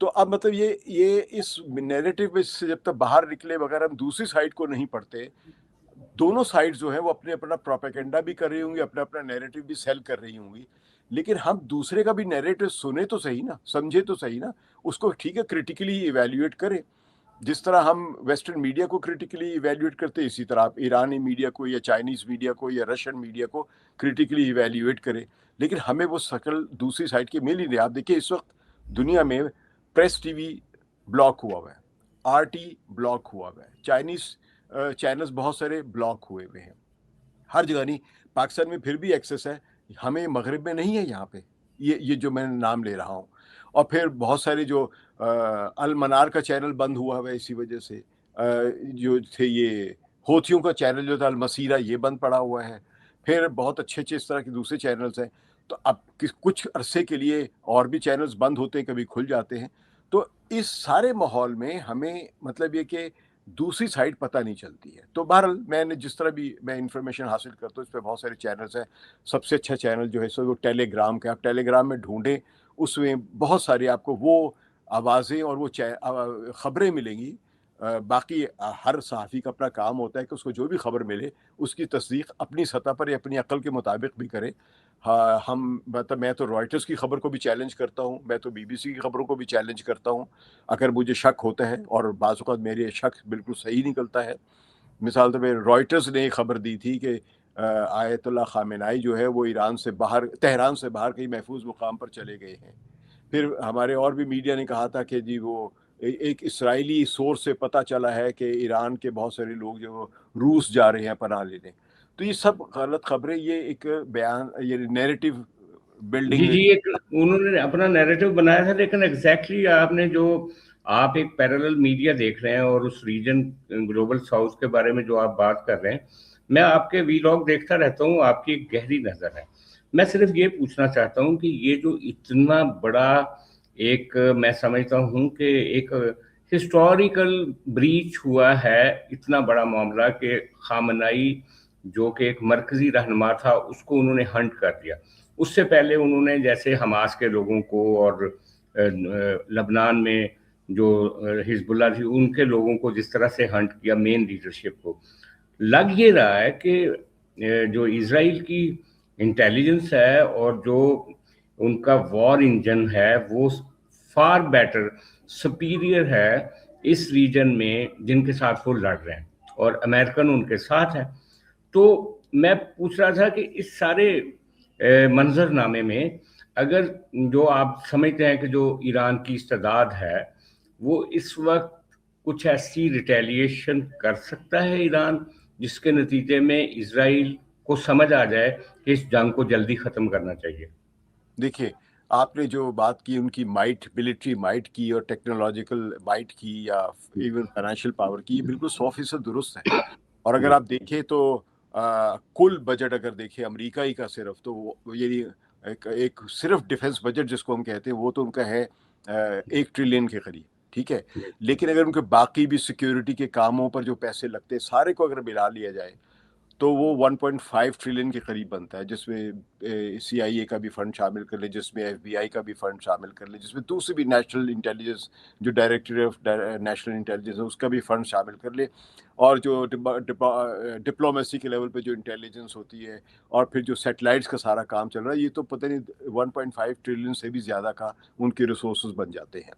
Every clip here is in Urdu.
تو اب مطلب یہ اس نیریٹو میں سے جب تک باہر نکلے بغیر ہم دوسری سائڈ کو نہیں پڑھتے، دونوں سائڈ جو ہیں وہ اپنے اپنا پروپیگنڈا بھی کر رہی ہوں گی، اپنا اپنا نیریٹو بھی سیل کر رہی ہوں گی، لیکن ہم دوسرے کا بھی نیریٹو سنیں تو صحیح نا، سمجھے تو صحیح نا، اس کو ٹھیک ہے کریٹیکلی ایویلیویٹ کریں، جس طرح ہم ویسٹرن میڈیا کو کریٹیکلی ایویلیویٹ کرتے ہیں، اسی طرح آپ ایرانی میڈیا کو یا چائنیز میڈیا کو یا رشین میڈیا کو کریٹیکلی ایویلیویٹ کریں، لیکن ہمیں وہ شکل دوسری سائڈ کی مل ہی نہیں۔ آپ دیکھیں اس وقت دنیا میں پریس ٹی وی بلاک ہوا ہوا ہے، آر ٹی بلاک ہوا ہوا ہے، چائنیز چینلز بہت سارے بلاک ہوئے ہوئے ہیں، ہر جگہ نہیں، پاکستان میں پھر بھی ایکسیس ہے، ہمیں مغرب میں نہیں ہے یہاں پہ، یہ جو میں نام لے رہا ہوں، اور پھر بہت سارے جو المنار کا چینل بند ہوا ہوا ہے اسی وجہ سے، جو تھے یہ ہوتھیوں کا چینل جو تھا المسیرہ یہ بند پڑا ہوا ہے، پھر بہت اچھے اچھے اس طرح کے دوسرے چینلز ہیں، تو اب کچھ عرصے کے لیے اور بھی چینلز بند ہوتے ہیں، کبھی کھل جاتے ہیں، تو اس سارے ماحول میں ہمیں مطلب یہ کہ دوسری سائڈ پتہ نہیں چلتی ہے۔ تو بہرحال میں نے جس طرح بھی میں انفارمیشن حاصل کرتا ہوں، اس پہ بہت سارے چینلز ہیں، سب سے اچھا چینل جو ہے سو وہ ٹیلی گرام کا، آپ ٹیلی گرام میں ڈھونڈیں، اس میں بہت ساری آپ کو وہ آوازیں اور وہ خبریں ملیں گی۔ باقی ہر صحافی کا اپنا کام ہوتا ہے کہ اس کو جو بھی خبر ملے اس کی تصدیق اپنی سطح پر یا اپنی عقل کے مطابق بھی کرے۔ مطلب میں تو رائٹرز کی خبر کو بھی چیلنج کرتا ہوں، میں تو بی بی سی کی خبروں کو بھی چیلنج کرتا ہوں اگر مجھے شک ہوتا ہے، اور بعض اوقات میرے شک بالکل صحیح نکلتا ہے۔ مثال طور پہ رائٹرز نے خبر دی تھی کہ آیت اللہ خامنائی جو ہے وہ ایران سے باہر، تہران سے باہر کہیں محفوظ مقام پر چلے گئے ہیں۔ پھر ہمارے اور بھی میڈیا نے کہا تھا کہ جی وہ ایک اسرائیلی سورس سے پتہ چلا ہے کہ ایران کے بہت سارے لوگ جو روس جا رہے ہیں پناہ لینے۔ تو یہ سب غلط خبریں، یہ ایک بیان، یہ نیریٹو بلڈنگ۔ جی ایک انہوں نے اپنا نیریٹو بنایا تھا، لیکن ایگزیکٹلی آپ نے جو آپ ایک پیرلل میڈیا دیکھ رہے ہیں اور اس ریجن گلوبل ساؤتھ کے بارے میں جو آپ بات کر رہے ہیں، میں آپ کے وی لاگ دیکھتا رہتا ہوں، آپ کی ایک گہری نظر ہے۔ میں صرف یہ پوچھنا چاہتا ہوں کہ یہ جو اتنا بڑا ایک میں سمجھتا ہوں کہ ایک ہسٹوریکل بریچ ہوا ہے، اتنا بڑا معاملہ کہ خامنائی جو کہ ایک مرکزی رہنما تھا اس کو انہوں نے ہنٹ کر دیا۔ اس سے پہلے انہوں نے جیسے حماس کے لوگوں کو اور لبنان میں جو حزب اللہ تھی ان کے لوگوں کو جس طرح سے ہنٹ کیا، مین لیڈرشپ کو، لگ یہ رہا ہے کہ جو اسرائیل کی انٹیلیجنس ہے اور جو ان کا وار انجن ہے وہ فار بیٹر، سپیریئر ہے اس ریجن میں جن کے ساتھ وہ لڑ رہے ہیں، اور امریکن ان کے ساتھ ہے۔ تو میں پوچھ رہا تھا کہ اس سارے منظر نامے میں اگر جو آپ سمجھتے ہیں کہ جو ایران کی استعداد ہے وہ اس وقت کچھ ایسی ریٹیلیشن کر سکتا ہے ایران جس کے نتیجے میں اسرائیل کو سمجھ آ جائے کہ اس جنگ کو جلدی ختم کرنا چاہیے؟ دیکھیے آپ نے جو بات کی ان کی مائٹ، ملٹری مائٹ کی اور ٹیکنالوجیکل مائٹ کی یا ایون فائنینشیل پاور کی، یہ بالکل 100% درست ہے۔ اور اگر جی آپ دیکھیں تو کل بجٹ اگر دیکھیں امریکہ ہی کا صرف، تو وہ یعنی ایک صرف ڈیفنس بجٹ جس کو ہم کہتے ہیں وہ تو ان کا ہے 1 ٹریلین کے قریب، ٹھیک ہے، لیکن اگر ان کے باقی بھی سیکیورٹی کے کاموں پر جو پیسے لگتے ہیں سارے کو اگر ملا لیا جائے تو وہ 1.5 ٹریلین کے قریب بنتا ہے، جس میں سی آئی اے کا بھی فنڈ شامل کر لے، جس میں ایف بی آئی کا بھی فنڈ شامل کر لے، جس میں دوسری بھی نیشنل انٹیلیجنس جو ڈائریکٹر آف نیشنل انٹیلیجنس ہے اس کا بھی فنڈ شامل کر لے، اور جو ڈپلومیسی کے لیول پہ جو انٹیلیجنس ہوتی ہے، اور پھر جو سیٹلائٹس کا سارا کام چل رہا ہے، یہ تو پتہ نہیں 1.5 ٹریلین سے بھی زیادہ کا ان کے ریسورسز بن جاتے ہیں۔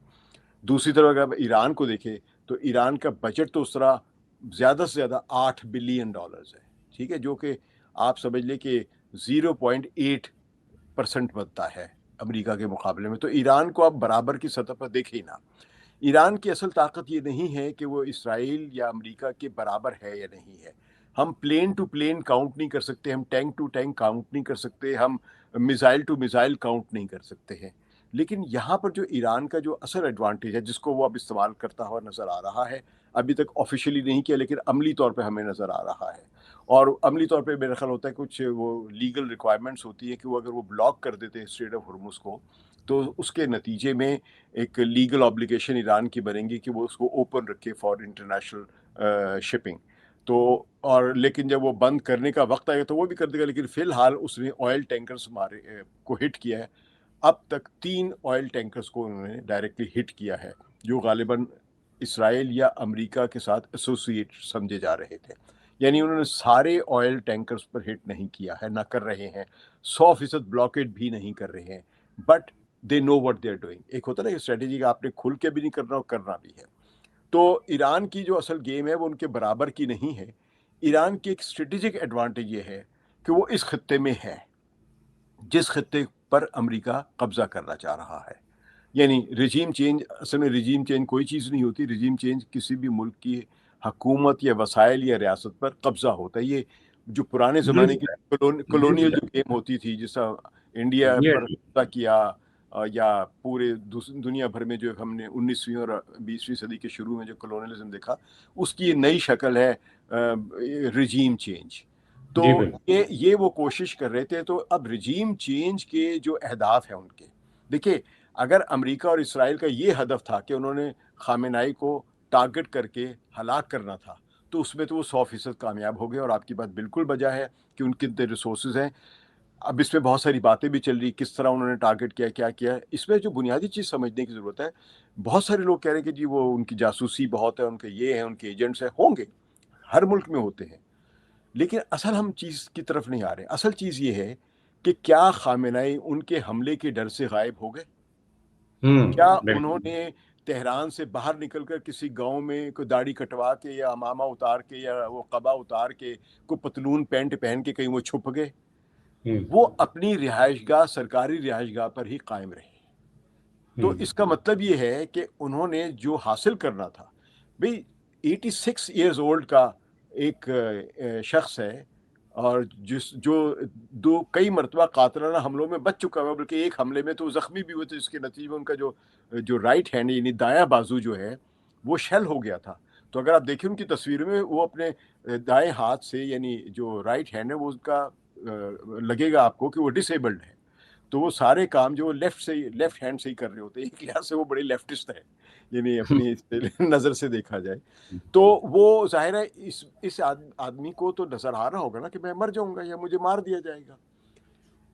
دوسری طرف اگر ایران کو دیکھیں تو ایران کا بجٹ تو اس طرح زیادہ سے زیادہ $8 بلین ہے، ٹھیک ہے، جو کہ آپ سمجھ لیں کہ 0.8% بنتا ہے امریکہ کے مقابلے میں۔ تو ایران کو آپ برابر کی سطح پر دیکھیں نا، ایران کی اصل طاقت یہ نہیں ہے کہ وہ اسرائیل یا امریکہ کے برابر ہے یا نہیں ہے۔ ہم پلین ٹو پلین کاؤنٹ نہیں کر سکتے، ہم ٹینک ٹو ٹینک کاؤنٹ نہیں کر سکتے، ہم میزائل ٹو میزائل کاؤنٹ نہیں کر سکتے ہیں، لیکن یہاں پر جو ایران کا جو اصل ایڈوانٹیج ہے جس کو وہ اب استعمال کرتا ہوا نظر آ رہا ہے، ابھی تک آفیشیلی نہیں کیا لیکن عملی طور پہ ہمیں نظر آ رہا ہے، اور عملی طور پہ میرا خیال ہوتا ہے کچھ وہ لیگل ریکوائرمنٹس ہوتی ہے کہ وہ اگر وہ بلاک کر دیتے ہیں اسٹریٹ آف ہرمز کو، تو اس کے نتیجے میں ایک لیگل آبلیگیشن ایران کی بنیں گی کہ وہ اس کو اوپن رکھے فار انٹرنیشنل شپنگ۔ تو اور لیکن جب وہ بند کرنے کا وقت آئے گا تو وہ بھی کر دے گا، لیکن فی الحال اس نے آئل ٹینکرز کو ہٹ کیا ہے، اب تک 3 آئل ٹینکرز کو انہوں نے ڈائریکٹلی ہٹ کیا ہے جو غالباً اسرائیل یا امریکہ کے ساتھ ایسوسیٹ سمجھے جا رہے تھے. یعنی انہوں نے سارے آئل ٹینکرز پر ہٹ نہیں کیا ہے، نہ کر رہے ہیں، 100% بلاکیڈ بھی نہیں کر رہے ہیں، but they know what they are doing. ایک ہوتا ہے نا اسٹریٹجی کا آپ نے کھل کے بھی نہیں کرنا اور کرنا بھی ہے. تو ایران کی جو اصل گیم ہے وہ ان کے برابر کی نہیں ہے. ایران کی ایک اسٹریٹجک ایڈوانٹیج یہ ہے کہ وہ اس خطے میں ہے جس خطے پر امریکہ قبضہ کرنا چاہ رہا ہے. یعنی رجیم چینج، اصل میں رجیم چینج کوئی چیز نہیں ہوتی. رجیم چینج کسی بھی ملک کی حکومت یا وسائل یا ریاست پر قبضہ ہوتا ہے. یہ جو پرانے زمانے کی کلونیل جو گیم ہوتی تھی، جس طرح انڈیا پر قبضہ کیا یا پورے دنیا بھر میں جو ہم نے 19ویں اور 20ویں صدی کے شروع میں جو کلونیلزم دیکھا، اس کی نئی شکل ہے رجیم چینج. تو یہ وہ کوشش کر رہے تھے. تو اب رجیم چینج کے جو اہداف ہیں ان کے، دیکھیں اگر امریکہ اور اسرائیل کا یہ ہدف تھا کہ انہوں نے خامنہئی کو ٹارگٹ کر کے ہلاک کرنا تھا، تو اس میں تو وہ 100% کامیاب ہو گئے. اور آپ کی بات بالکل بجا ہے کہ ان کے اتنے ریسورسز ہیں. اب اس میں بہت ساری باتیں بھی چل رہی کس طرح انہوں نے ٹارگٹ کیا، کیا کیا. اس میں جو بنیادی چیز سمجھنے کی ضرورت ہے، بہت سارے لوگ کہہ رہے ہیں کہ جی وہ ان کی جاسوسی بہت ہے، ان کے یہ ہیں، ان کے ایجنٹس ہیں. ہوں گے، ہر ملک میں ہوتے ہیں، لیکن اصل ہم چیز کی طرف نہیں آ رہے. اصل چیز یہ ہے کہ کیا خامنہئی ان کے حملے کے ڈر سے غائب ہو گئے؟ کیا انہوں نے تہران سے باہر نکل کر کسی گاؤں میں کوئی داڑھی کٹوا کے یا امامہ اتار کے یا وہ قبا اتار کے کوئی پتلون پینٹ پہن کے کہیں وہ چھپ گئے؟ وہ اپنی رہائش گاہ، سرکاری رہائش گاہ پر ہی قائم رہے. تو اس کا مطلب یہ ہے کہ انہوں نے جو حاصل کرنا تھا، بھئی 86 ایئرز اولڈ کا ایک شخص ہے اور جو کئی مرتبہ قاتلانہ حملوں میں بچ چکا ہوا، بلکہ ایک حملے میں تو زخمی بھی ہوئے تھے جس کے نتیجے میں ان کا جو رائٹ ہینڈ یعنی دایاں بازو جو ہے وہ شیل ہو گیا تھا. تو اگر آپ دیکھیں ان کی تصویر میں، وہ اپنے دائیں ہاتھ سے، یعنی جو رائٹ ہینڈ ہے وہ اس کا لگے گا آپ کو کہ وہ ڈس ایبلڈ ہے. تو وہ سارے کام جو لیفٹ ہینڈ سے ہی کر رہے ہوتے ہیں. ایک لحاظ سے وہ بڑے لیفٹسٹ ہے، یعنی اپنی نظر سے دیکھا جائے تو وہ ظاہر ہے اس آدمی کو تو نظر آ رہا ہوگا نا کہ میں مر جاؤں گا یا مجھے مار دیا جائے گا.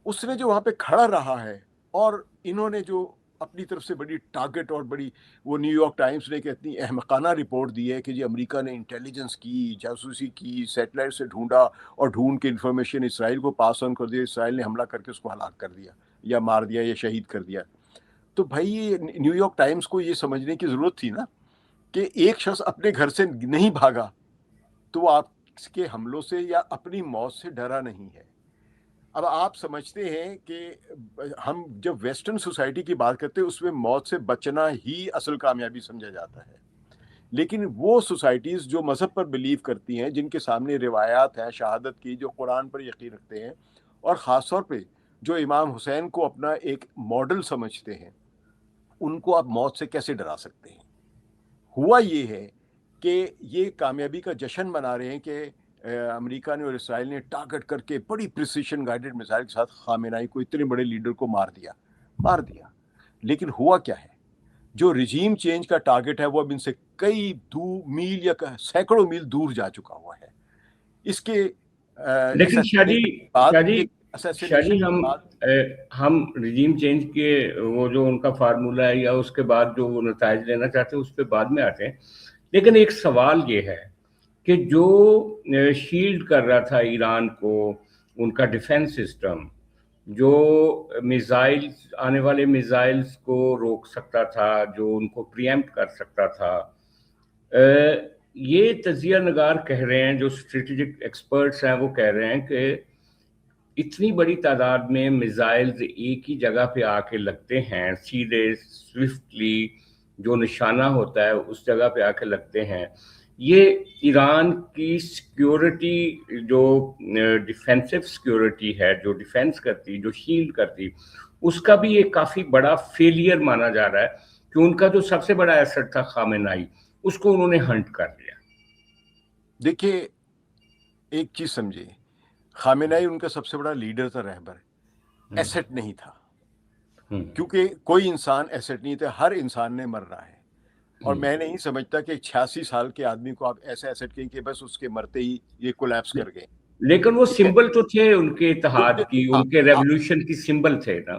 اس نے جو وہاں پہ کھڑا رہا ہے، اور انہوں نے جو اپنی طرف سے بڑی ٹارگٹ اور بڑی، وہ نیو یارک ٹائمز نے کہ اتنی احمقانہ رپورٹ دی ہے کہ جی امریکہ نے انٹیلیجنس کی، جاسوسی کی، سیٹلائٹ سے ڈھونڈا اور ڈھونڈ کے انفارمیشن اسرائیل کو پاس آن کر دیا. اسرائیل نے حملہ کر کے اس کو ہلاک کر دیا یا مار دیا یا شہید کر دیا. تو بھائی نیو یارک ٹائمز کو یہ سمجھنے کی ضرورت تھی نا کہ ایک شخص اپنے گھر سے نہیں بھاگا تو وہ آپ کے حملوں سے یا اپنی موت سے ڈرا نہیں ہے. اب آپ سمجھتے ہیں کہ ہم جب ویسٹرن سوسائٹی کی بات کرتے ہیں اس میں موت سے بچنا ہی اصل کامیابی سمجھا جاتا ہے. لیکن وہ سوسائٹیز جو مذہب پر بلیو کرتی ہیں، جن کے سامنے روایات ہیں شہادت کی، جو قرآن پر یقین رکھتے ہیں، اور خاص طور پہ جو امام حسین کو اپنا ایک ماڈل سمجھتے ہیں، ان کو آپ موت سے کیسے ڈرا سکتے ہیں؟ ہوا یہ ہے کہ یہ کامیابی کا جشن منا رہے ہیں کہ امریکہ نے اور اسرائیل نے ٹارگٹ کر کے بڑی پریسیشن گائیڈڈ میزائل کے ساتھ خامنہئی کو، اتنے بڑے لیڈر کو مار دیا. لیکن ہوا کیا ہے؟ جو رجیم چینج کا ٹارگٹ ہے وہ اب ان سے کئی میل یا سینکڑوں میل دور جا چکا ہوا ہے. اس کے لیکن شادی ہم رجیم چینج کے وہ جو ان کا فارمولہ ہے یا اس کے بعد جو وہ نتائج لینا چاہتے ہیں اس پہ بعد میں آتے ہیں. لیکن ایک سوال یہ ہے کہ جو شیلڈ کر رہا تھا ایران کو ان کا ڈیفنس سسٹم، جو میزائلز، آنے والے میزائلز کو روک سکتا تھا، جو ان کو پریمپٹ کر سکتا تھا، یہ تجزیہ نگار کہہ رہے ہیں، جو اسٹریٹجک ایکسپرٹس ہیں وہ کہہ رہے ہیں کہ اتنی بڑی تعداد میں میزائلز ایک ہی جگہ پہ آ کے لگتے ہیں، سیدھے سوئفٹلی جو نشانہ ہوتا ہے اس جگہ پہ آ کے لگتے ہیں. یہ ایران کی سیکیورٹی، جو ڈیفینسو سیکیورٹی ہے، جو ڈیفینس کرتی، جو شیلڈ کرتی، اس کا بھی ایک کافی بڑا فیلئر مانا جا رہا ہے کہ ان کا جو سب سے بڑا ایسٹ تھا خامنہئی، اس کو انہوں نے ہنٹ کر لیا. دیکھیے ایک چیز سمجھے، خامنہئی ان کا سب سے بڑا لیڈر تھا، رہبر، ایسٹ نہیں تھا. کیونکہ کوئی انسان ایسٹ نہیں تھا، ہر انسان نے مرنا ہے. اور میں نہیں سمجھتا کہ 86 سال کے آدمی کو آپ ایسا ایسٹ کہیں کہ بس اس کے مرتے ہی یہ کولیپس کر گئے. لیکن وہ سمبل تو تھے ان کے اتحاد کی، ان کے ریولوشن کی سمبل تھے نا.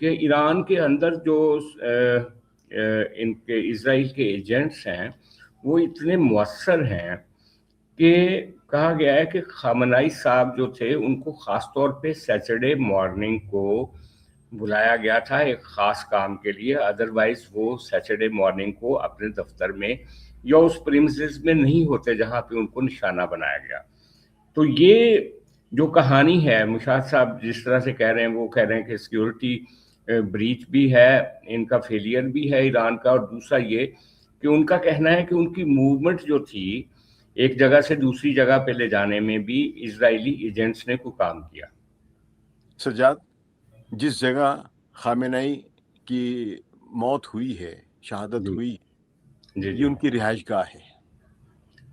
کہ ایران کے اندر جو ان کے اسرائیل کے ایجنٹس ہیں وہ اتنے مؤثر ہیں کہ کہا گیا ہے کہ خامنائی صاحب جو تھے ان کو خاص طور پہ سیٹرڈے مارننگ کو بلایا گیا تھا ایک خاص کام کے لیے، ادروائز وہ سیٹرڈے مارننگ کو اپنے دفتر میں یا اس پریمسز میں نہیں ہوتے جہاں پہ ان کو نشانہ بنایا گیا. تو یہ جو کہانی ہے مشاہد صاحب جس طرح سے کہہ رہے ہیں، وہ کہہ رہے ہیں کہ سیکیورٹی بریچ بھی ہے، ان کا فیلئر بھی ہے ایران کا، اور دوسرا یہ کہ ان کا کہنا ہے کہ ان کی موومنٹ جو تھی ایک جگہ سے دوسری جگہ پہ لے جانے میں بھی اسرائیلی ایجنٹس نے کوئی کام کیا. سجاد، جس جگہ خامنہئی کی موت ہوئی ہے، شہادت ہوئی، یہ ان کی رہائش گاہ ہے.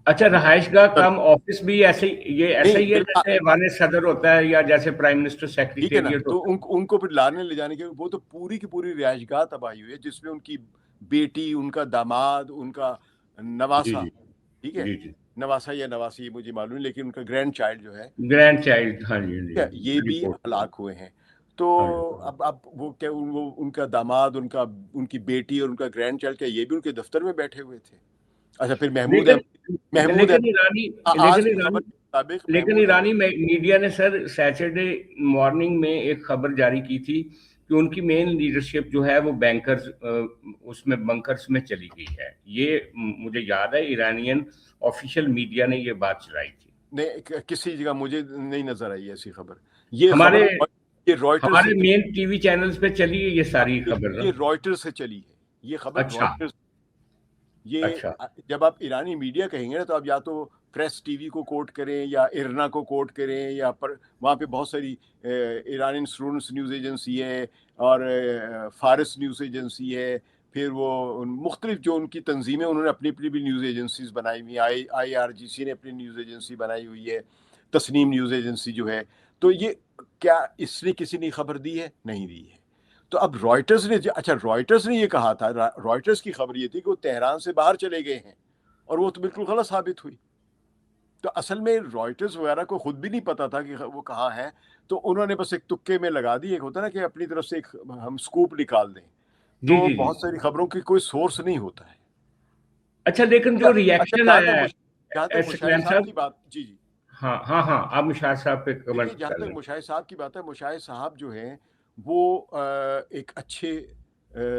اچھا، رہائش گاہ کم آفس بھی ایسے یہ ایسا ہی ہے جیسے ایوان صدر ہوتا ہے یا جیسے پرائم منسٹر سیکریٹریٹ ہوتا ہے؟ تو ان کو پھر لانے لے جانے کے وہ تو پوری کی پوری رہائش گاہ تباہی ہوئی ہے، جس میں ان کی بیٹی، ان کا داماد، ان کا نواسا، ٹھیک ہے، نواسا یا نواسی مجھے معلوم نہیں، لیکن ان کا گرینڈ چائلڈ جو ہے، گرینڈ چائلڈ، ہاں جی، یہ بھی ہلاک ہوئے ہیں. تو اب وہ کیا ان کا داماد، ان کی بیٹی اور ان کا گرینڈ چائلڈ کیا یہ بھی ان کے دفتر میں بیٹھے ہوئے تھے؟ اچھا، پھر لیکن ایرانی میڈیا نے سر سیٹرڈے مارننگ میں ایک خبر جاری کی تھی کہ ان کی مین لیڈرشپ جو ہے وہ بینکرز اس میں بنکرز میں چلی گئی ہے. یہ مجھے یاد ہے ایرانین آفیشیل میڈیا نے یہ بات چلائی تھی. نہیں، کسی جگہ مجھے نہیں نظر آئی ایسی خبر. ہمارے رائٹرز مین ٹی وی چینلز پہ چلی ہے یہ ساری خبر. یہ رائٹرز سے چلی ہے یہ خبر. رائٹرز، یہ جب آپ ایرانی میڈیا کہیں گے نا تو آپ یا تو پریس ٹی وی کو کوٹ کریں یا ارنا کو کوٹ کریں، یا وہاں پہ بہت ساری ایرانی اسٹوڈنٹس نیوز ایجنسی ہے اور فارس نیوز ایجنسی ہے، پھر وہ مختلف جو ان کی تنظیمیں انہوں نے اپنی اپنی بھی نیوز ایجنسیز بنائی ہوئی ہیں. IRGC نے اپنی نیوز ایجنسی بنائی ہوئی ہے، تسنیم نیوز ایجنسی جو ہے. تو یہ کیا اس نے کسی نے خبر دی ہے؟ نہیں دی ہے. تو اب رائٹرز نے، اچھا رائٹرز نے یہ کہا تھا، رائٹرز کی خبر یہ تھی کہ وہ تہران سے باہر چلے گئے ہیں، اور وہ تو بالکل غلط ثابت ہوئی. تو اصل میں رائٹرز وغیرہ کو خود بھی نہیں پتا تھا کہ وہ کہاں ہیں، تو انہوں نے بس ایک تکے میں لگا دی. ایک ہوتا نا کہ اپنی طرف سے ایک ہم سکوپ نکال دیں، تو بہت ساری خبروں کی کوئی سورس نہیں ہوتا ہے. اچھا، لیکن جو ریئیکشن آیا ہے جہاں تک مشاہد صاحب کی بات، جی ہاں آپ مشاہد صاحب پہ کمنٹ. جہاں تک مشاہد صاحب کی بات ہے، مشاہد صاحب جو ہیں وہ ایک اچھے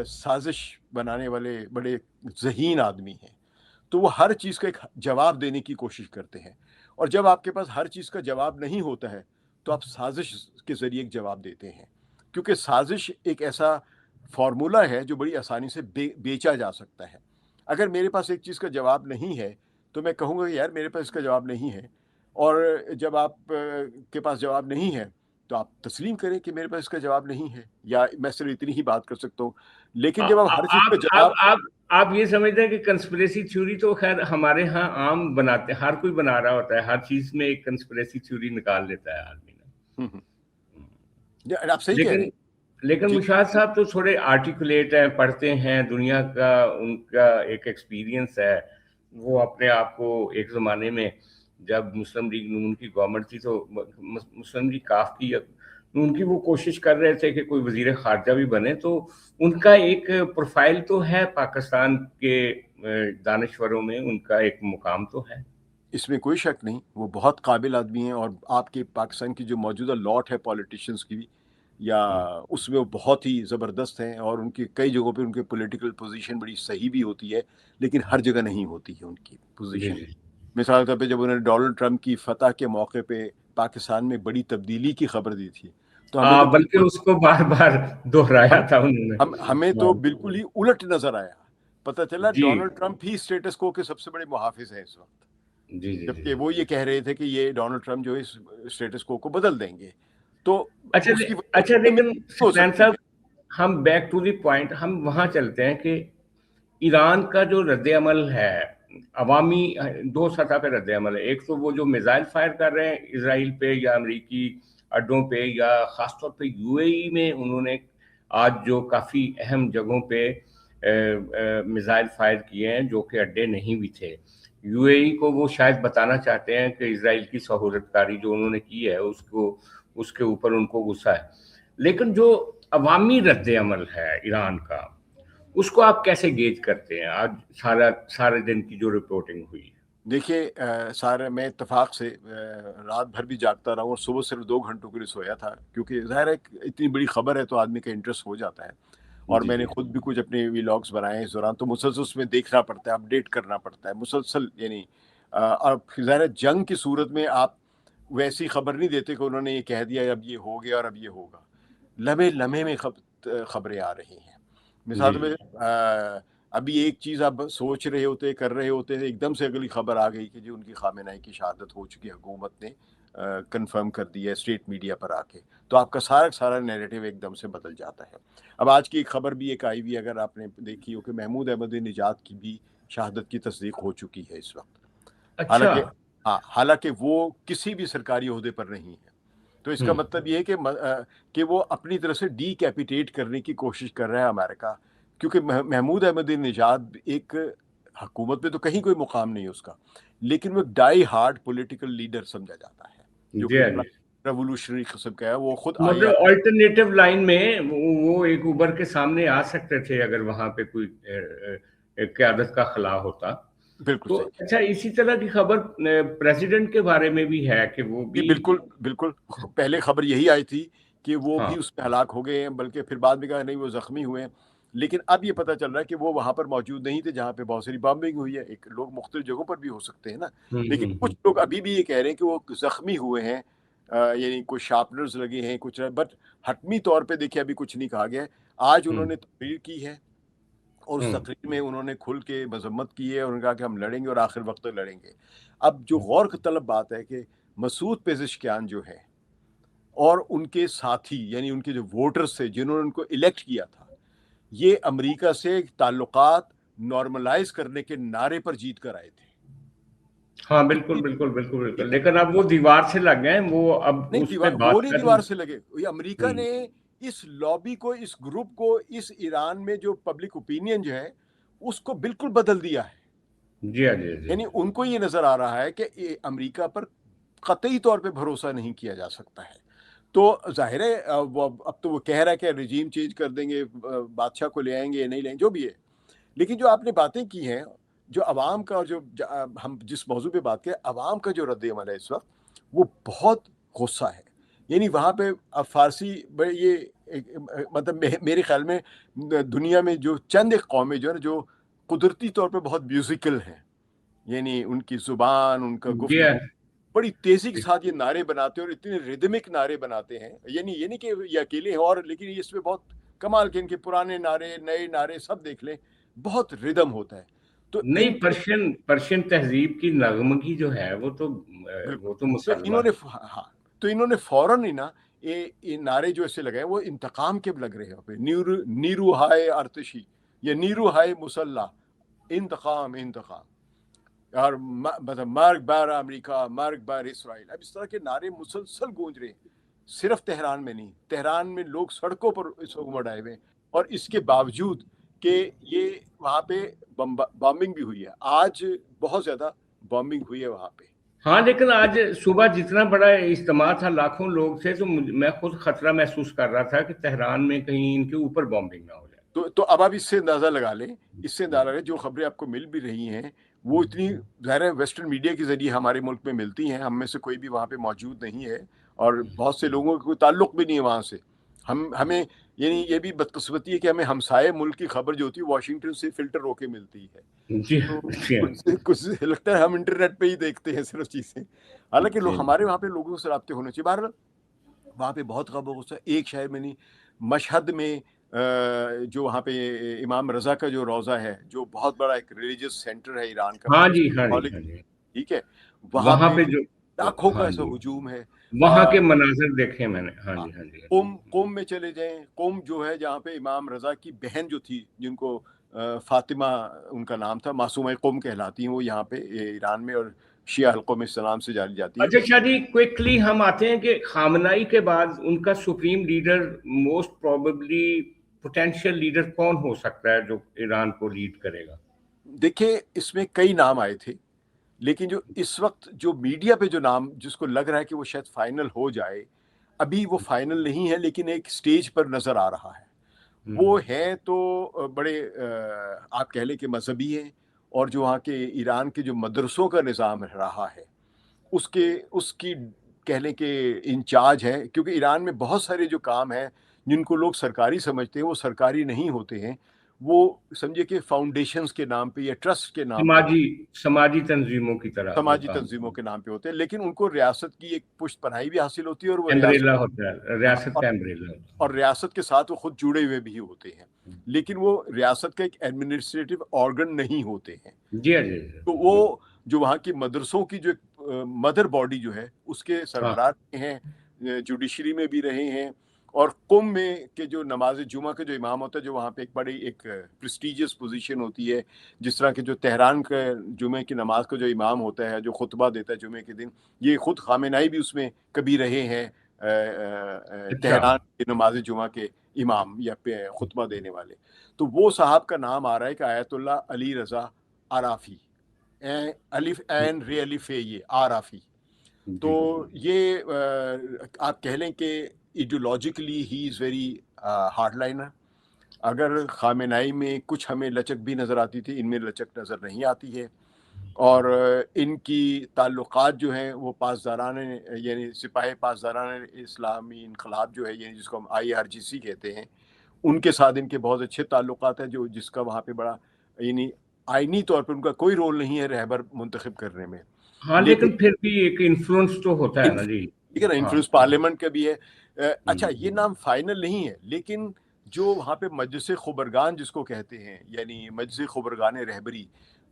سازش بنانے والے بڑے ذہین آدمی ہیں. تو وہ ہر چیز کا ایک جواب دینے کی کوشش کرتے ہیں، اور جب آپ کے پاس ہر چیز کا جواب نہیں ہوتا ہے تو آپ سازش کے ذریعے ایک جواب دیتے ہیں، کیونکہ سازش ایک ایسا فارمولہ ہے جو بڑی آسانی سے بیچا جا سکتا ہے. اگر میرے پاس ایک چیز کا جواب نہیں ہے تو میں کہوں گا کہ یار میرے پاس اس کا جواب نہیں ہے، اور جب آپ کے پاس جواب نہیں ہے تو آپ تسلیم کریں کہ میرے پاس اس کا جواب نہیں ہے، یا میں صرف اتنی ہی بات کر سکتا ہوں. لیکن جب آپ ہر چیز کا جواب، آپ یہ سمجھتے ہیں کہ کنسپریسی تھیوری تو خیر ہمارے ہاں عام بناتے ہیں، ہر کوئی بنا رہا ہوتا ہے، ہر چیز میں ایک کنسپریسی تھیوری نکال لیتا ہے آدمی نے. آپ صحیح کہہ رہے ہیں. لیکن مشاہد صاحب تو تھوڑے آرٹیکولیٹ ہیں، پڑھتے ہیں دنیا کا، ان کا ایک ایکسپیرینس ہے. وہ اپنے آپ کو ایک زمانے میں جب مسلم لیگ نون کی گورنمنٹ تھی تو مسلم لیگ کاف کی ان کی وہ کوشش کر رہے تھے کہ کوئی وزیر خارجہ بھی بنے، تو ان کا ایک پروفائل تو ہے پاکستان کے دانشوروں میں، ان کا ایک مقام تو ہے، اس میں کوئی شک نہیں. وہ بہت قابل آدمی ہیں، اور آپ کے پاکستان کی جو موجودہ لاٹ ہے پولیٹیشنز کی، یا اس میں وہ بہت ہی زبردست ہیں، اور ان کی کئی جگہوں پہ ان کی پولیٹیکل پوزیشن بڑی صحیح بھی ہوتی ہے، لیکن ہر جگہ نہیں ہوتی ہے ان کی پوزیشن. مثال کے طور پہ جب انہوں نے ڈونلڈ ٹرمپ کی فتح کے موقع پہ پاکستان میں بڑی تبدیلی کی خبر دی تھی، تو ہمیں تو بلکہ اس کو بار بار دہرایا تھا انہوں نے، ہمیں تو بالکل ہی الٹ نظر آیا. پتہ چلا ڈونلڈ ٹرمپ ہی اسٹیٹس کو کے سب سے بڑے محافظ ہیں اس وقت، جبکہ وہ یہ کہہ رہے تھے کہ یہ ڈونلڈ ٹرمپ جو اس اسٹیٹس کو بدل دیں گے. تو اچھا لیکن سفیان صاحب، ہم بیک ٹو دی پوائنٹ، ہم وہاں چلتے ہیں کہ ایران کا جو رد عمل ہے عوامی دو سطح پہ رد عمل ہے. ایک تو وہ جو میزائل فائر کر رہے ہیں اسرائیل پہ یا امریکی اڈوں پہ، یا خاص طور پہ UAE میں انہوں نے آج جو کافی اہم جگہوں پہ میزائل فائر کیے ہیں جو کہ اڈے نہیں بھی تھے. UAE کو وہ شاید بتانا چاہتے ہیں کہ اسرائیل کی سہولت کاری جو انہوں نے کی ہے اس کے اوپر ان کو غصہ ہے. لیکن جو عوامی رد عمل ہے ایران کا، اس کو آپ کیسے گیج کرتے ہیں آج سارے دن کی جو رپورٹنگ ہوئی؟ دیکھیے سارے میں اتفاق سے رات بھر بھی جاگتا رہا ہوں اور صبح صرف 2 گھنٹوں کے لیے سویا تھا، کیونکہ ظاہر ہے اتنی بڑی خبر ہے تو آدمی کا انٹرسٹ ہو جاتا ہے، اور جی میں نے جی خود بھی کچھ اپنے ویلاگس بنائے ہیں اس دوران، تو مسلسل اس میں دیکھنا پڑتا ہے، اپڈیٹ کرنا پڑتا ہے مسلسل، یعنی اور ظاہر ہے جنگ کی صورت میں آپ ویسی خبر نہیں دیتے کہ انہوں نے یہ کہہ دیا اب یہ ہو گیا اور اب یہ ہوگا، لمحے لمحے میں خبریں آ رہی ہیں۔ جی مثال میں ابھی ایک چیز آپ سوچ رہے ہوتے کر رہے ہوتے ایک دم سے اگلی خبر آ گئی کہ جی ان کی خامنہ ای کی شہادت ہو چکی، حکومت نے کنفرم کر دی ہے اسٹیٹ میڈیا پر آ کے، تو آپ کا سارا نیریٹو ایک دم سے بدل جاتا ہے۔ اب آج کی ایک خبر بھی ایک آئی ہوئی، اگر آپ نے دیکھی ہو، کہ محمود احمد نژاد کی بھی شہادت کی تصدیق ہو چکی ہے اس وقت، اچھا۔ حالانکہ وہ کسی بھی سرکاری عہدے پر نہیں ہے۔ تو اس کا ہوں مطلب یہ ہے کہ وہ اپنی طرف سے ڈی کیپیٹیٹ کرنے کی کوشش کر رہا ہے امریکہ، کیونکہ محمود احمد نژاد ایک حکومت میں تو کہیں کوئی مقام نہیں ہے اس کا، لیکن وہ ڈائی ہارڈ پولیٹیکل لیڈر سمجھا جاتا ہے، جو جی کہ ہاں بڑا جی، ریولوشنری قسم کا ہے، وہ خود آئی مطلب آلٹرنیٹو لائن میں وہ ایک ابھر کے سامنے آ سکتے تھے اگر وہاں پہ کوئی قیادت کا خلا ہوتا بالکل تو۔ صحیح، اچھا، اسی طرح کی خبر پریزیڈنٹ کے بارے میں بھی ہے کہ وہ جی بھی، بالکل بالکل، پہلے خبر یہی آئی تھی کہ وہ ہاں بھی اس میں ہلاک ہو گئے ہیں، بلکہ پھر بعد میں کہا نہیں وہ زخمی ہوئے ہیں، لیکن اب یہ پتہ چل رہا ہے کہ وہ وہاں پر موجود نہیں تھے جہاں پہ بہت ساری بامبنگ ہوئی ہے، ایک لوگ مختلف جگہوں پر بھی ہو سکتے ہیں نا، لیکن کچھ لوگ ابھی بھی یہ کہہ رہے ہیں کہ وہ زخمی ہوئے ہیں، یعنی کوئی شارپنرز لگے ہیں کچھ، بٹ حتمی طور پہ دیکھیں ابھی کچھ نہیں کہا گیا ہے۔ آج انہوں نے تقریر کی ہے اور اس تقریر میں انہوں نے کھل کے مذمت کی ہے، اور انہوں نے کہا کہ ہم لڑیں گے اور آخر وقت تک لڑیں گے۔ اب جو غور طلب بات ہے کہ مسعود پزشکیان جو ہے اور ان کے ساتھی، یعنی ان کے جو ووٹرز تھے جنہوں نے ان کو الیکٹ کیا تھا، یہ امریکہ سے تعلقات نارملائز کرنے کے نعرے پر جیت کر آئے تھے۔ ہاں بالکل اتنی بالکل بالکل بالکل، ٹھیک ہے، لیکن اب وہ دیوار سے لگ گئے، وہ اب نہیں اس پہ دیوار، وہ بات نہیں کرنی۔ دیوار سے لگے، یہ امریکہ نے اس لابی کو، اس گروپ کو، اس ایران میں جو پبلک اوپینین جو ہے اس کو بالکل بدل دیا ہے۔ جی ہاں جی جی یعنی ان کو یہ نظر آ رہا ہے کہ امریکہ پر قطعی طور پہ بھروسہ نہیں کیا جا سکتا ہے، تو ظاہر ہے اب تو وہ کہہ رہا ہے کہ رجیم چینج کر دیں گے، بادشاہ کو لے آئیں گے یا نہیں لیں گے، جو بھی ہے، لیکن جو آپ نے باتیں کی ہیں، جو عوام کا، اور جو ہم جس موضوع پہ بات کریں، عوام کا جو رد عمل ہے اس وقت، وہ بہت غصہ ہے۔ یعنی وہاں پہ اب فارسی یہ مطلب میرے خیال میں دنیا میں جو چند ایک قومیں جو ہے جو قدرتی طور پہ بہت میوزیکل ہیں، یعنی ان کی زبان، ان کا جی ہاں گفتگو بڑی تیزی کے ساتھ یہ نعرے بناتے ہیں، اور اتنے ریدمک نعرے بناتے ہیں، یعنی یہ نہیں کہ یہ اکیلے ہیں، اور لیکن اس میں بہت کمال کے ان کے پرانے نعرے، نئے نعرے سب دیکھ لیں، بہت ردم ہوتا ہے۔ تو نہیں، ان کے پرشین تہذیب کی نغمگی جو ہے وہ تو بالکل، وہ تو تو مسلمہ انہوں نے ہے۔ ہاں، تو انہوں نے فوراً ہی نا یہ نعرے جو ایسے لگائے وہ انتقام کے لگ رہے ہیں، نیرو ہائے ارتشی یا نیرو ہائے مسلح، انتقام انتقام، اور مطلب مرگ بر امریکہ، مرگ بر اسرائیل، اب اس طرح کے نعرے مسلسل گونج رہے ہیں، صرف تہران میں نہیں، تہران میں لوگ سڑکوں پر اس وقت مڑ آئے ہوئے ہیں، اور اس کے باوجود کہ یہ وہاں پہ بامبنگ بھی ہوئی ہے، آج بہت زیادہ بامبنگ ہوئی ہے وہاں پہ۔ ہاں لیکن آج صبح جتنا بڑا اجتماع تھا، لاکھوں لوگ تھے، تو میں خود خطرہ محسوس کر رہا تھا کہ تہران میں کہیں ان کے اوپر بامبنگ نہ ہو جائے۔ تو اب آپ اس سے اندازہ لگا لیں، اس سے اندازہ لگا جو خبریں آپ کو مل بھی رہی ہیں وہ اتنی ظاہر ہے ویسٹرن میڈیا کے ذریعے ہمارے ملک میں ملتی ہیں، ہم میں سے کوئی بھی وہاں پہ موجود نہیں ہے، اور بہت سے لوگوں کا کوئی تعلق بھی نہیں ہے وہاں سے، ہمیں یعنی یہ بھی بدقسمتی ہے کہ ہمیں ہمسائے ملک کی خبر جو ہوتی ہے واشنگٹن سے فلٹر ہو کے ملتی ہے، جی تو جی کچھ لگتا ہے ہم انٹرنیٹ پہ ہی دیکھتے ہیں صرف چیزیں، حالانکہ جی ہمارے وہاں پہ لوگوں سے رابطے ہونے چاہیے۔ بہرحال وہاں پہ بہت خبر غصہ، ایک شہر میں نہیں، مشہد میں جو وہاں پہ امام رضا کا جو روضہ ہے، جو بہت بڑا ایک ریلیجس سینٹر ہے ایران کا، ہاں بہت جی ہاں جی کیتھولک، ہاں جی، ٹھیک ہے، وہاں وہاں پہ پہ جو، لاکھوں کا ہاں ایسا جی، ہجوم ہے۔ وہاں کے مناظر دیکھے میں نے، ہاں جی ہاں جی ہاں جی۔ قم میں چلے جائیں، قم جو ہے جہاں پہ امام رضا کی بہن جو تھی، جن کو فاطمہ ان کا نام تھا، معصومہ قم کہلاتی ہیں وہ یہاں پہ ایران میں، اور شیعہ حلقوں میں اسلام سے جانی جاتی ہیں۔ اچھا شاہ جی، کوئکلی ہم آتے ہیں کہ خامنائی کے بعد ان کا supreme leader most probably potential leader کون ہو سکتا ہے جو ایران کو لیڈ کرے گا؟ دیکھیں اس میں کئی نام آئے تھے، لیکن جو اس وقت جو میڈیا پہ جو نام جس کو لگ رہا ہے کہ وہ شاید فائنل ہو جائے، ابھی وہ فائنل نہیں ہے لیکن ایک سٹیج پر نظر آ رہا ہے۔ وہ ہے تو بڑے آپ کہہ لیں کہ مذہبی ہیں، اور جو وہاں کے ایران کے جو مدرسوں کا نظام رہا ہے اس کی کہہ لیں کہ انچارج ہے، کیونکہ ایران میں بہت سارے جو کام ہیں جن کو لوگ سرکاری سمجھتے ہیں وہ سرکاری نہیں ہوتے ہیں، وہ سمجھے کہ فاؤنڈیشنز کے نام پہ یا ٹرسٹ کے نام پہ، سماجی تنظیموں کی طرح وہ سماجی کام، تنظیموں کے نام پہ ہوتے ہیں، لیکن ان کو ریاست کی ایک پشت پناہی بھی حاصل ہوتی ہے، اور وہ ریاست، ایمبریلا ہوتا ہے، ریاست اور کا ایمبریلا ہوتا اور ریاست کے ساتھ وہ خود جڑے ہوئے بھی ہوتے ہیں، ہے۔ لیکن وہ ریاست کا ایک ایڈمنسٹریٹو آرگن نہیں ہوتے ہیں۔ جی ہاں جی تو وہ جو وہاں کی مدرسوں کی جو مدر باڈی جو ہے اس کے ہاں سربراہ ہیں، جوڈیشری میں بھی رہے ہیں، اور قم میں کہ جو نماز جمعہ کا جو امام ہوتا ہے، جو وہاں پہ ایک بڑی ایک پریسٹیجیس پوزیشن ہوتی ہے، جس طرح کہ جو تہران کے جمعہ کی نماز کا جو امام ہوتا ہے، جو خطبہ دیتا ہے جمعہ کے دن، یہ خود خامنہئی بھی اس میں کبھی رہے ہیں، اچھا تہران کی نماز جمعہ کے امام یا خطبہ دینے والے۔ تو وہ صاحب کا نام آ رہا ہے کہ آیت اللہ علی رضا آرافی، الف این رے الف ہے، یہ آرافی۔ تو جی یہ آپ کہہ لیں کہ ایڈیولوجیکلی ہی از ویری ہارڈ لائنر۔ اگر خامنہئی میں کچھ ہمیں لچک بھی نظر آتی تھی، ان میں لچک نظر نہیں آتی ہے، اور ان کی تعلقات جو ہیں وہ پاسداران، یعنی سپاہی پاسداران اسلامی انقلاب جو ہے، یعنی جس کو ہم IRGC کہتے ہیں، ان کے ساتھ ان کے بہت اچھے تعلقات ہیں، جو جس کا وہاں پہ بڑا، یعنی آئینی طور پہ ان کا کوئی رول نہیں ہے رہبر منتخب کرنے میں، ہاں، لیکن لیکن پھر بھی ایک انفلوئنس تو ہوتا ہے نا جی۔ ٹھیک ہے نا، ہاں انفلوئنس پارلیمنٹ کا بھی ہے۔ اچھا، یہ نام فائنل نہیں ہے، لیکن جو وہاں پہ مجلس خبرگان جس کو کہتے ہیں، یعنی مجلس خبرگان رہبری،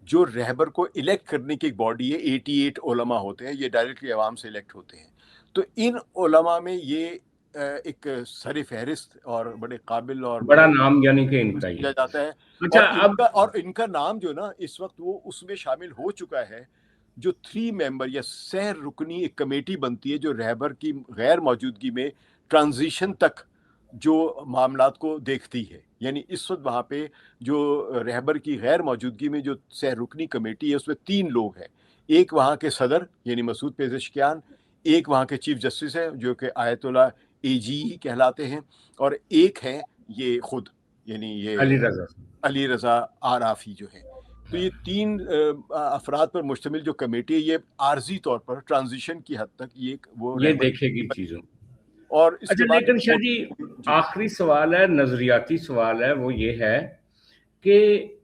جو رہبر کو الیکٹ کرنے کی ایک باڈی ہے، 88 علماء ہوتے ہیں، یہ ڈائریکٹلی عوام سے الیکٹ ہوتے ہیں۔ تو ان علماء میں یہ ایک سر فہرست اور بڑے قابل اور بڑا بڑے نام یعنی کہ ان کا ہی سمجھا ہے۔ جاتا ہے، اچھا اب اور ان کا نام جو نا اس وقت وہ اس میں شامل ہو چکا ہے، جو 3 ممبر یا سہ رکنی ایک کمیٹی بنتی ہے جو رہبر کی غیر موجودگی میں ٹرانزیشن تک جو معاملات کو دیکھتی ہے۔ یعنی اس وقت وہاں پہ جو رہبر کی غیر موجودگی میں جو سہ رکنی کمیٹی ہے، اس میں 3 لوگ ہیں، ایک وہاں کے صدر یعنی مسعود پزشکیان، ایک وہاں کے چیف جسٹس ہیں جو کہ آیت اللہ AG کہلاتے ہیں، اور ایک ہے یہ خود، یعنی علی یہ رضا، علی رضا آرافی جو ہے۔ تو یہ 3 افراد پر مشتمل جو کمیٹی ہے، یہ عارضی طور پر ٹرانزیشن کی حد تک یہ وہ یہ رہبر، دیکھے گی چیزوں۔ اور اس کے اچھا بعد لیکن شاہ جی، جی آخری سوال ہے، نظریاتی سوال ہے، وہ یہ ہے کہ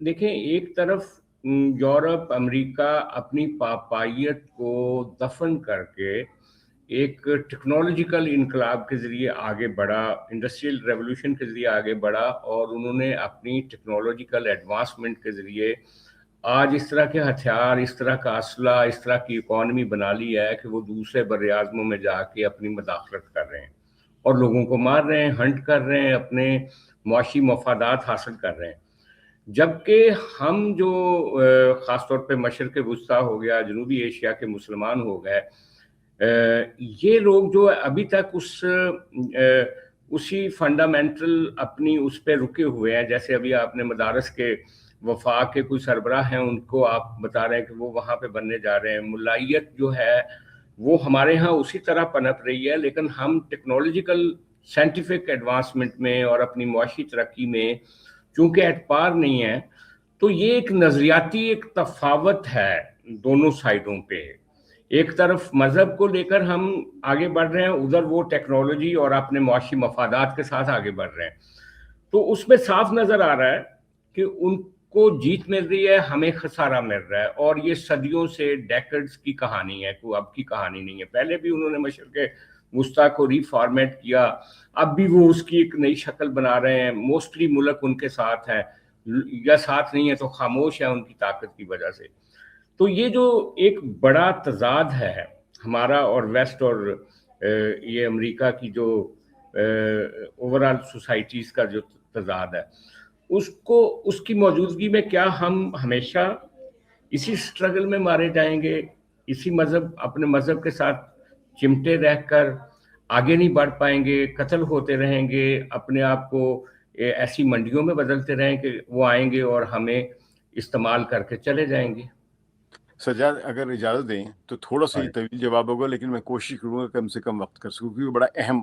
دیکھیں، ایک طرف یورپ امریکہ اپنی پاپائیت کو دفن کر کے ایک ٹیکنالوجیکل انقلاب کے ذریعے آگے بڑھا، انڈسٹریل ریولوشن کے ذریعے آگے بڑھا، اور انہوں نے اپنی ٹیکنالوجیکل ایڈوانسمنٹ کے ذریعے آج اس طرح کے ہتھیار، اس طرح کا اسلحہ، اس طرح کی اکانومی بنا لی ہے کہ وہ دوسرے بر اعظموں میں جا کے اپنی مداخلت کر رہے ہیں اور لوگوں کو مار رہے ہیں، ہنٹ کر رہے ہیں، اپنے معاشی مفادات حاصل کر رہے ہیں۔ جبکہ ہم جو خاص طور پہ مشرق وسطیٰ ہو گیا، جنوبی ایشیا کے مسلمان ہو گئے، یہ لوگ جو ابھی تک اسی فنڈامنٹل اپنی اس پہ رکے ہوئے ہیں، جیسے ابھی آپ نے مدارس کے وفاق کے کوئی سربراہ ہیں، ان کو آپ بتا رہے ہیں کہ وہ وہاں پہ بننے جا رہے ہیں، ملائیت جو ہے وہ ہمارے ہاں اسی طرح پنپ رہی ہے، لیکن ہم ٹیکنالوجیکل سائنٹیفک ایڈوانسمنٹ میں اور اپنی معاشی ترقی میں چونکہ ایٹ پار نہیں ہے۔ تو یہ ایک نظریاتی ایک تفاوت ہے دونوں سائڈوں پہ، ایک طرف مذہب کو لے کر ہم آگے بڑھ رہے ہیں، ادھر وہ ٹیکنالوجی اور اپنے معاشی مفادات کے ساتھ آگے بڑھ رہے ہیں۔ تو اس میں صاف نظر آ رہا ہے کہ ان کو جیت مل رہی ہے، ہمیں خسارہ مل رہا ہے، اور یہ صدیوں سے ڈیکڈز کی کہانی ہے، کوئی اب کی کہانی نہیں ہے۔ پہلے بھی انہوں نے مشرق وسطیٰ کو ری فارمیٹ کیا، اب بھی وہ اس کی ایک نئی شکل بنا رہے ہیں، موسٹلی ملک ان کے ساتھ ہیں، یا ساتھ نہیں ہے تو خاموش ہے ان کی طاقت کی وجہ سے۔ تو یہ جو ایک بڑا تضاد ہے ہمارا اور ویسٹ اور یہ امریکہ کی جو اوورال سوسائٹیز کا جو تضاد ہے، اس کی موجودگی میں کیا ہم ہمیشہ اسی سٹرگل میں مارے جائیں گے، اسی اپنے مذہب کے ساتھ چمٹے رہ کر آگے نہیں بڑھ پائیں گے، قتل ہوتے رہیں گے، اپنے آپ کو ایسی منڈیوں میں بدلتے رہیں کہ وہ آئیں گے اور ہمیں استعمال کر کے چلے جائیں گے؟ سجاد، اگر اجازت دیں تو تھوڑا سا ہاں یہ طویل جواب ہوگا، لیکن میں کوشش کروں گا کم سے کم وقت کر سکوں، کیونکہ بڑا اہم